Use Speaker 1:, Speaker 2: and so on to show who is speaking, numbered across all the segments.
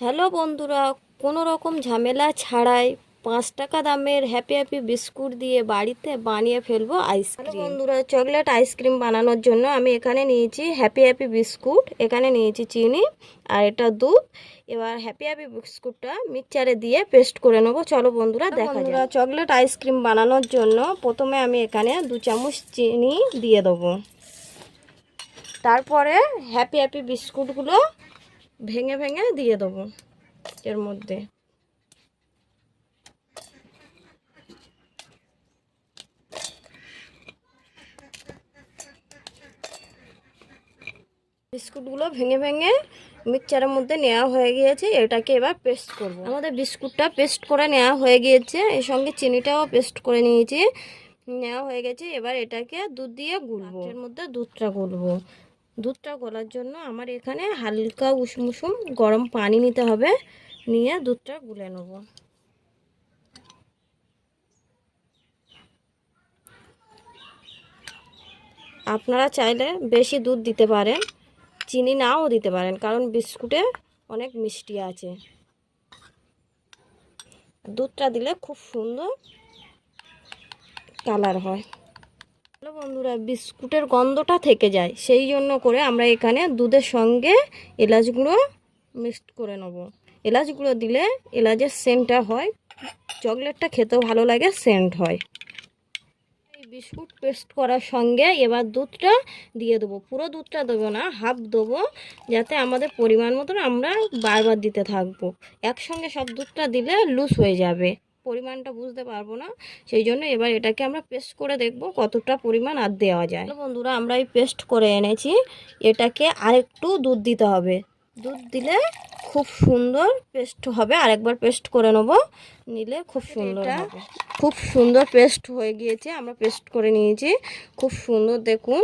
Speaker 1: Hello বন্ধুরা, কোনো রকম ঝামেলা ছাড়াই 5 টাকা দামের হ্যাপি হ্যাপি বিস্কুট দিয়ে বাড়িতে বানিয়ে ফেলবো আইসক্রিম। হ্যালো বন্ধুরা, চকলেট আইসক্রিম বানানোর জন্য আমি এখানে নিয়েছি হ্যাপি হ্যাপি বিস্কুট, এখানে নিয়েছি চিনি আর এটা দুধ। এবার হ্যাপি হ্যাপি বিস্কুটটা মিক্সচারে দিয়ে পেস্ট করে নেবো। চলো বন্ধুরা দেখা যাক। চকলেট আইসক্রিম বানানোর জন্য প্রথমে আমি এখানে 2 চামচ চিনি দিয়ে দেবো। তারপরে হ্যাপি হ্যাপি বিস্কুটগুলো ভেঙে ভেঙে দিয়ে দেবো এর মধ্যে। বিস্কুটগুলো ভেঙে ভেঙে মিক্সচারের মধ্যে নেওয়া হয়ে গিয়েছে, এটাকে এবার পেস্ট করব। আমাদের বিস্কুটটা পেস্ট করে নেওয়া হয়ে গিয়েছে, এর সঙ্গে চিনিটাও পেস্ট করে নিয়েছি, নেওয়া হয়ে গেছে। এবার এটাকে দুধ দিয়ে গুলবো। এর মধ্যে দুধটা গুলবো। দুধটা গলার জন্য আমার এখানে হালকা উষুম উষুম গরম পানি নিতে হবে, নিয়ে দুধটা গুলে নেব। আপনারা চাইলে বেশি দুধ দিতে পারেন, চিনি নাও দিতে পারেন, কারণ বিস্কুটে অনেক মিষ্টি আছে। দুধটা দিলে খুব সুন্দর কালার হয়। হ্যালো বন্ধুরা, বিস্কুটের গন্ধটা থেকে যায়, সেই জন্য করে আমরা এখানে দুধের সঙ্গে এলাচ গুঁড়ো মিক্সড করে নেব। এলাচ গুঁড়ো দিলে এলাচের সেন্টটা হয়, চকলেটটা খেতেও ভালো লাগে, সেন্ট হয়। বিস্কুট পেস্ট করার সঙ্গে এবার দুধটা দিয়ে দেবো। পুরো দুধটা দেবো না, হাফ দেবো, যাতে আমাদের পরিমাণ মতন আমরা বারবার দিতে থাকবো। একসঙ্গে সব দুধটা দিলে লুজ হয়ে যাবে, পরিমাণটা বুঝতে পারবো না। সেই জন্য এবার এটাকে আমরা পেস্ট করে দেখব কতটা পরিমাণ আর দেওয়া যায়। বন্ধুরা, আমরা এই পেস্ট করে এনেছি, এটাকে আরেকটু দুধ দিতে হবে। দুধ দিলে খুব সুন্দর পেস্ট হবে। আরেকবার পেস্ট করে নেব, নিলে খুব সুন্দর হবে। খুব সুন্দর পেস্ট হয়ে গিয়েছে, আমরা পেস্ট করে নিয়েছি, খুব সুন্দর। দেখুন,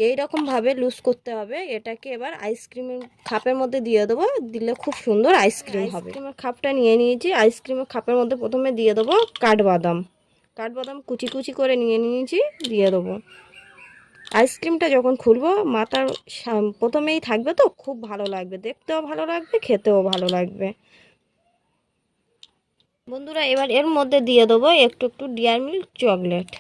Speaker 1: এই রকমভাবে লুজ করতে হবে। এটাকে এবার আইসক্রিমের কাপের মধ্যে দিয়ে দেবো, দিলে খুব সুন্দর আইসক্রিম হবে। আইসক্রিমের কাপটা নিয়ে নিয়েছি, আইসক্রিমের কাপের মধ্যে প্রথমে দিয়ে দেবো কাঠবাদাম। কাঠবাদাম কুচি কুচি করে নিয়ে নিয়েছি, দিয়ে দেবো। আইসক্রিমটা যখন খুলবো মাথার প্রথমেই থাকবে, তো খুব ভালো লাগবে, দেখতেও ভালো লাগবে, খেতেও ভালো লাগবে। বন্ধুরা, এবার এর মধ্যে দিয়ে দেবো একটু একটু ডেয়ারি মিল্ক চকলেট।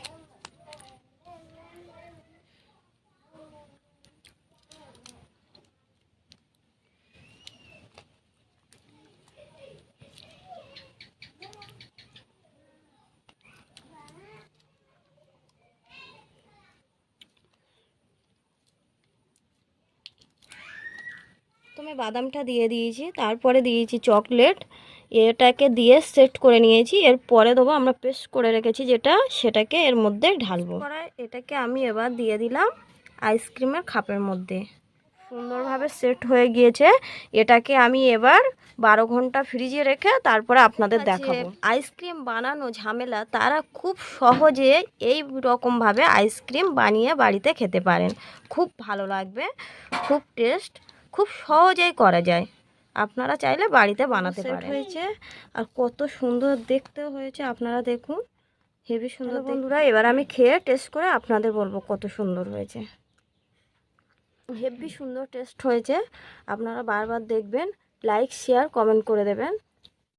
Speaker 1: প্রথমে বাদামটা দিয়ে দিয়েছি, তারপরে দিয়েছি চকলেট, এটাকে দিয়ে সেট করে নিয়েছি। এরপরে দেবো আমরা পেস্ট করে রেখেছি যেটা, সেটাকে এর মধ্যে ঢালবো। এটাকে আমি এবার দিয়ে দিলাম আইসক্রিমের কাপের মধ্যে। সুন্দরভাবে সেট হয়ে গিয়েছে। এটাকে আমি এবার 12 ঘন্টা ফ্রিজে রেখে তারপরে আপনাদের দেখাবো। আইসক্রিম বানানো ঝামেলা, তারা খুব সহজে এই রকমভাবে আইসক্রিম বানিয়ে বাড়িতে খেতে পারেন। খুব ভালো লাগবে, খুব টেস্ট, খুব সহজেই করা যায়। আপনারা চাইলে বাড়িতে বানাতে পারেন। হয়েছে আর কত সুন্দর দেখতে হয়েছে, আপনারা দেখুন, হেভি সুন্দর। বন্ধুরা, এবার আমি খেয়ে টেস্ট করে আপনাদের বলবো কত সুন্দর হয়েছে। হেভি সুন্দর টেস্ট হয়েছে। আপনারা বারবার দেখবেন, লাইক শেয়ার কমেন্ট করে দেবেন।